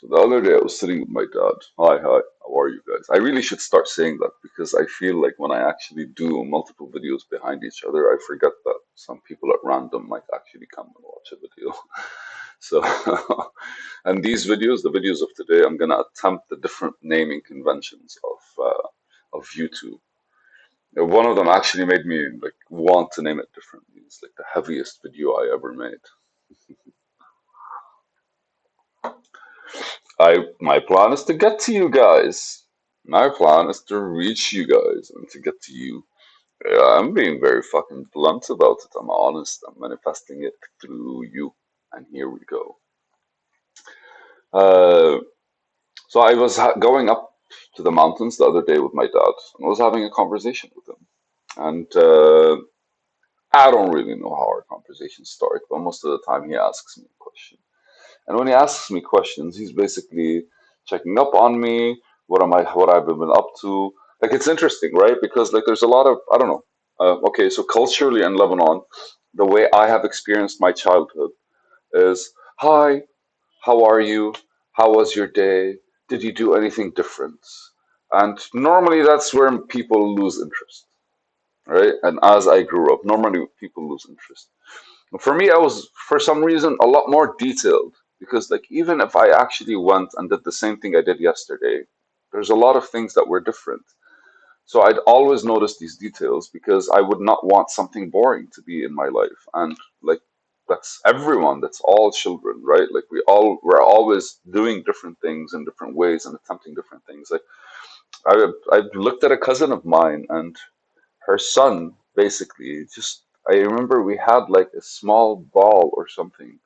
So the other day I was sitting with my dad. Hi, hi, how are you guys? I really should start saying that because I feel like when I actually do multiple videos behind each other, I forget that some people at random might actually come and watch a video. So, and these videos, the videos of today, I'm gonna attempt the different naming conventions of YouTube. One of them actually made me like want to name it differently. It's like the heaviest video I ever made. My plan is to get to you guys. My plan is to reach you guys and to get to you. Yeah, I'm being very fucking blunt about it. I'm honest. I'm manifesting it through you. And here we go. Uh, so I was going up to the mountains the other day with my dad, and I was having a conversation with him. And I don't really know how our conversations start, but most of the time he asks me a question. And when he asks me questions, he's basically checking up on me. What I've been up to? Like it's interesting, right? Because like there's a lot of I don't know. Okay, so culturally in Lebanon, the way I have experienced my childhood is, hi, how are you? How was your day? Did you do anything different? And normally that's where people lose interest, right? And as I grew up, normally people lose interest. For me, I was for some reason a lot more detailed because, like, even if I actually went and did the same thing I did yesterday, there's a lot of things that were different. So I'd always notice these details because I would not want something boring to be in my life. And like, that's everyone, that's all children, right? Like, we're always doing different things in different ways and attempting different things. Like, I looked at a cousin of mine and her son basically just I remember we had like a small ball or something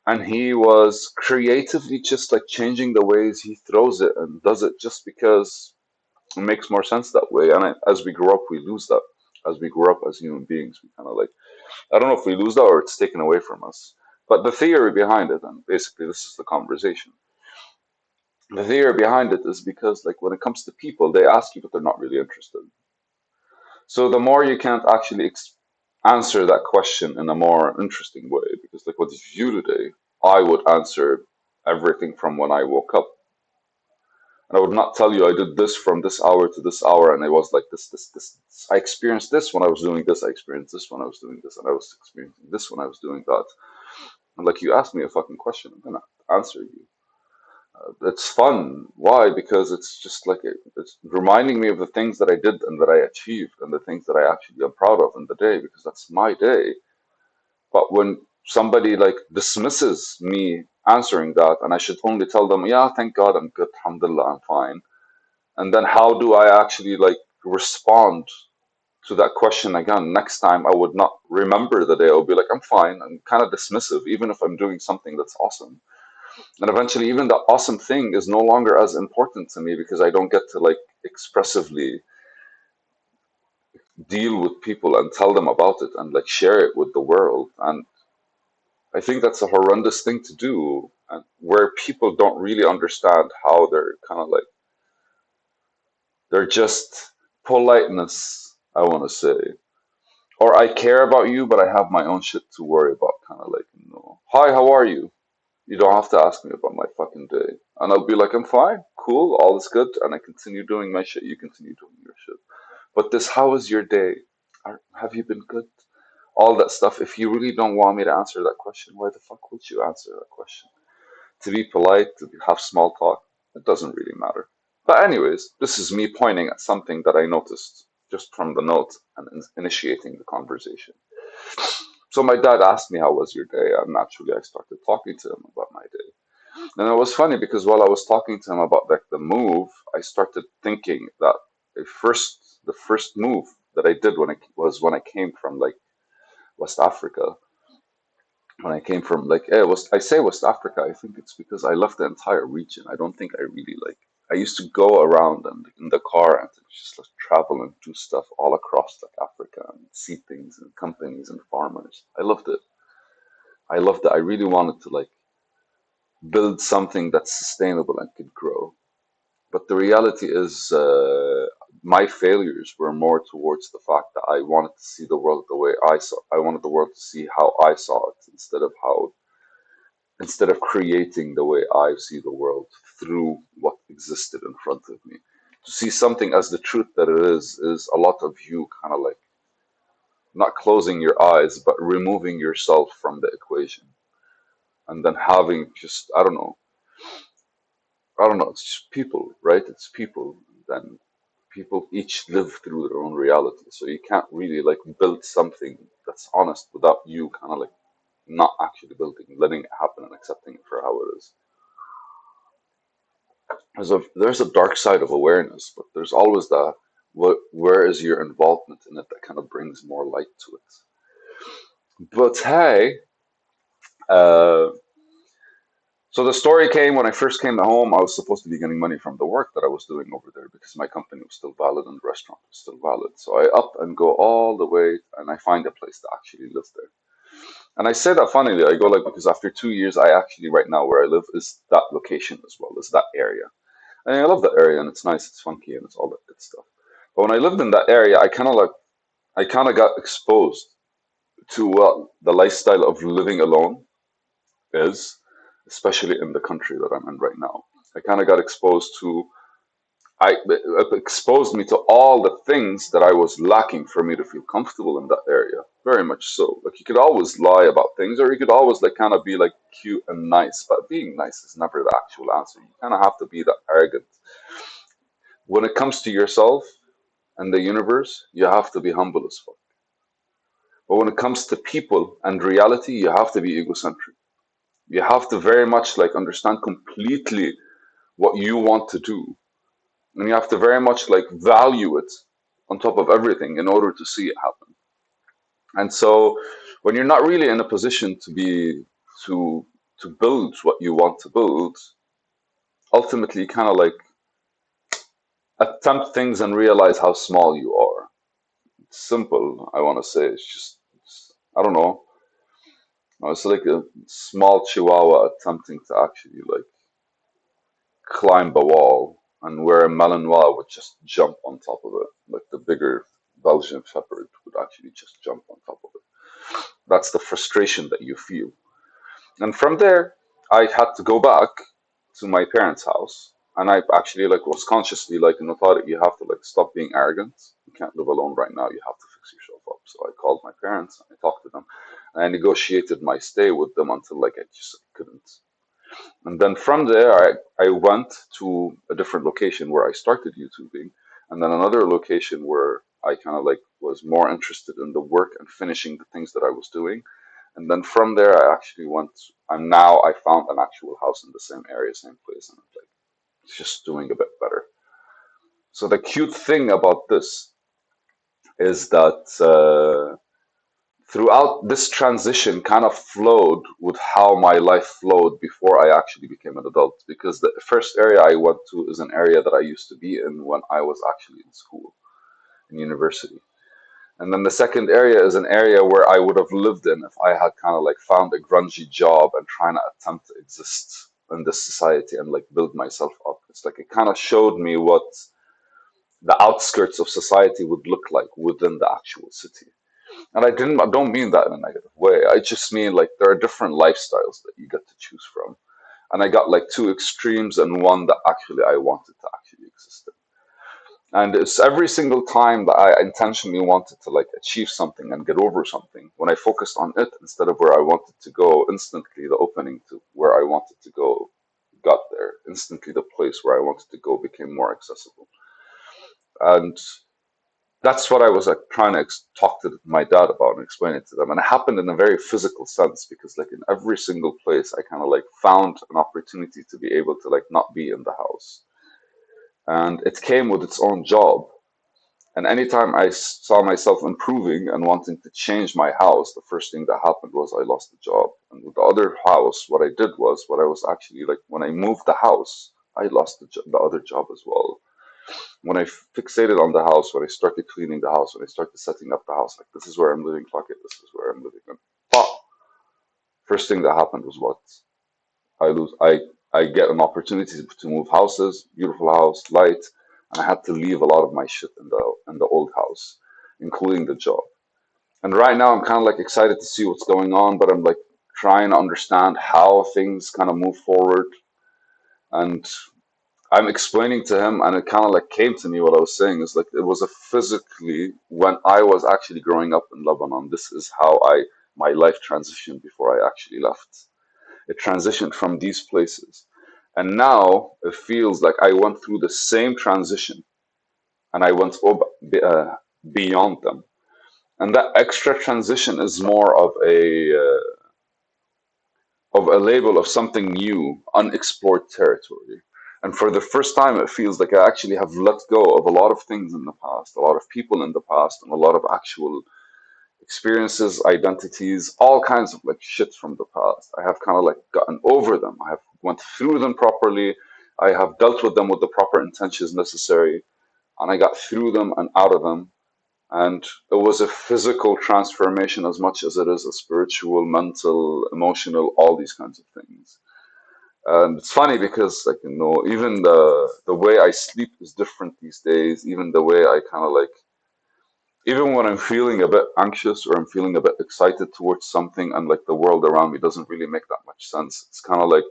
and he was creatively just like changing the ways he throws it and does it just because it makes more sense that way and as we grow up we lose that as we grow up as human beings we kind of like I don't know if we lose that or it's taken away from us but the theory behind it and basically this is the conversation the theory behind it is because like when it comes to people they ask you but they're not really interested. So the more you can't actually answer that question in a more interesting way, because like what did you do today? I would answer everything from when I woke up. And I would not tell you I did this from this hour to this hour, and it was like this. I experienced this when I was doing this. I experienced this when I was doing this, and I was experiencing this when I was doing that. And like you asked me a fucking question, I'm gonna answer you. It's fun. Why? Because it's just like it's reminding me of the things that I did and that I achieved and the things that I actually am proud of in the day because that's my day. But when somebody like dismisses me answering that and I should only tell them, yeah, thank God I'm good, alhamdulillah, I'm fine. And then how do I actually like respond to that question again? Next time I would not remember the day. I'll be like, I'm fine. I'm kind of dismissive, even if I'm doing something that's awesome. And eventually, even the awesome thing is no longer as important to me because I don't get to like expressively deal with people and tell them about it and like share it with the world. And I think that's a horrendous thing to do, and where people don't really understand how they're kind of like they're just politeness, I want to say. Or I care about you, but I have my own shit to worry about, kind of like, hi, how are you? You don't have to ask me about my fucking day. And I'll be like, I'm fine, cool, all is good. And I continue doing my shit, you continue doing your shit. But this, how was your day? Have you been good? All that stuff. If you really don't want me to answer that question, why the fuck would you answer that question? To be polite, have small talk, it doesn't really matter. But, anyways, this is me pointing at something that I noticed just from the note and initiating the conversation. So, my dad asked me, how was your day? And naturally, I started talking to him about my day. And it was funny because while I was talking to him about like the move, I started thinking that the first move that I did when I came from like West Africa. When I came from like I say West Africa, I think it's because I left the entire region. I don't think I really like I used to go around and in the car and just like travel and do stuff all across like Africa and see things and companies and farmers. I loved it. I loved it. I really wanted to like build something that's sustainable and could grow. But the reality is, my failures were more towards the fact that I wanted to see the world the way I saw. I wanted the world to see how I saw it instead of how instead of creating the way I see the world through what existed in front of me. To see something as the truth that it is a lot of you kind of like not closing your eyes, but removing yourself from the equation. And then having just, I don't know, it's just people, right? It's people. Then people each live through their own reality. So you can't really like build something that's honest without you kind of like not actually building, letting it happen and accepting it for how it is. There's a dark side of awareness, but there's always that. Where is your involvement in it that kind of brings more light to it? But hey, uh, so the story came when I first came home. I was supposed to be getting money from the work that I was doing over there because my company was still valid and the restaurant was still valid. So I up and go all the way and I find a place to actually live there. And I say that funnily, I go like because after 2 years, I actually right now where I live is that location as well, is that area. And I love that area and it's nice, it's funky and it's all that good stuff. But when I lived in that area, I kind of got exposed to what the lifestyle of living alone is, especially in the country that I'm in right now. I kind of got exposed to it exposed me to all the things that I was lacking for me to feel comfortable in that area. Very much so. Like you could always lie about things, or you could always like kind of be like cute and nice. But being nice is never the actual answer. You kind of have to be that arrogant. When it comes to yourself and the universe, you have to be humble as fuck. But when it comes to people and reality, you have to be egocentric. You have to very much like understand completely what you want to do, and you have to very much like value it on top of everything in order to see it happen. And so when you're not really in a position to to build what you want to build, ultimately kind of like attempt things and realize how small you are. It's simple, I want to say. I don't know. It's like a small chihuahua attempting to actually like climb a wall, and where a Malinois would just jump on top of it, like the bigger Belgian Shepherd would actually just jump on top of it. That's the frustration that you feel. And from there, I had to go back to my parents' house, and I actually like was consciously like in the thought that you have to like stop being arrogant. You can't live alone right now. You have to fix yourself up. So I called my parents and I talked to them, and I negotiated my stay with them until like I just couldn't. And then from there, I went to a different location where I started YouTubing, and then another location where I kind of like was more interested in the work and finishing the things that I was doing. And then from there, I actually went, and now I found an actual house in the same area, same place, and I'm like, it's just doing a bit better. So the cute thing about this is that throughout this transition kind of flowed with how my life flowed before I actually became an adult. Because the first area I went to is an area that I used to be in when I was actually in school, in university. And then the second area is an area where I would have lived in if I had kind of like found a grungy job and trying to attempt to exist in this society and like build myself up. It's like it kind of showed me what the outskirts of society would look like within the actual city. And I don't mean that in a negative way. I just mean like there are different lifestyles that you get to choose from. And I got like two extremes and one that actually I wanted to actually exist in. And it's every single time that I intentionally wanted to like achieve something and get over something, when I focused on it instead of where I wanted to go, instantly the opening to where I wanted to go got there. Instantly the place where I wanted to go became more accessible. And that's what I was like trying to talk to my dad about and explain it to them. And it happened in a very physical sense because like in every single place I kind of like found an opportunity to be able to like not be in the house. And it came with its own job. And anytime I saw myself improving and wanting to change my house, the first thing that happened was I lost the job. And with the other house, what I did was what I was actually like when I moved the house, I lost the other job as well. When I fixated on the house, when I started cleaning the house, when I started setting up the house, like this is where I'm living, fuck it, this is where I'm living. And pop, first thing that happened was what I lose. I get an opportunity to move houses, beautiful house, light, and I had to leave a lot of my shit in the old house, including the job. And right now I'm kind of like excited to see what's going on, but I'm like trying to understand how things kind of move forward. And I'm explaining to him, and it kind of like came to me what I was saying is like it was a physically when I was actually growing up in Lebanon. This is how I my life transitioned before I actually left. It transitioned from these places, and now it feels like I went through the same transition, and I went beyond them. And that extra transition is more of a label of something new, unexplored territory. And for the first time, it feels like I actually have let go of a lot of things in the past, a lot of people in the past, and a lot of actual experiences, identities, all kinds of like shit from the past. I have kind of like gotten over them. I have went through them properly. I have dealt with them with the proper intentions necessary, and I got through them and out of them. And it was a physical transformation as much as it is a spiritual, mental, emotional, all these kinds of things. And it's funny because, like, even the way I sleep is different these days. Even the way I kind of like, even when I'm feeling a bit anxious or I'm feeling a bit excited towards something, and like the world around me doesn't really make that much sense. It's kind of like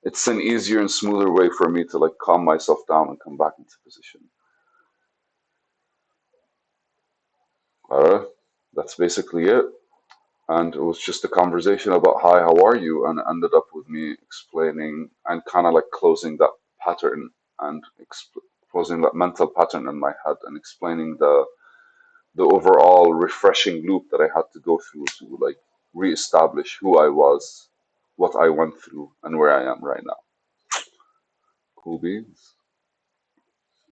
it's an easier and smoother way for me to like calm myself down and come back into position. Uh, that's basically it. And it was just a conversation about hi, how are you, and it ended up with me explaining and kind of like closing that pattern and closing that mental pattern in my head and explaining the overall refreshing loop that I had to go through to like reestablish who I was, what I went through, and where I am right now. Cool beans.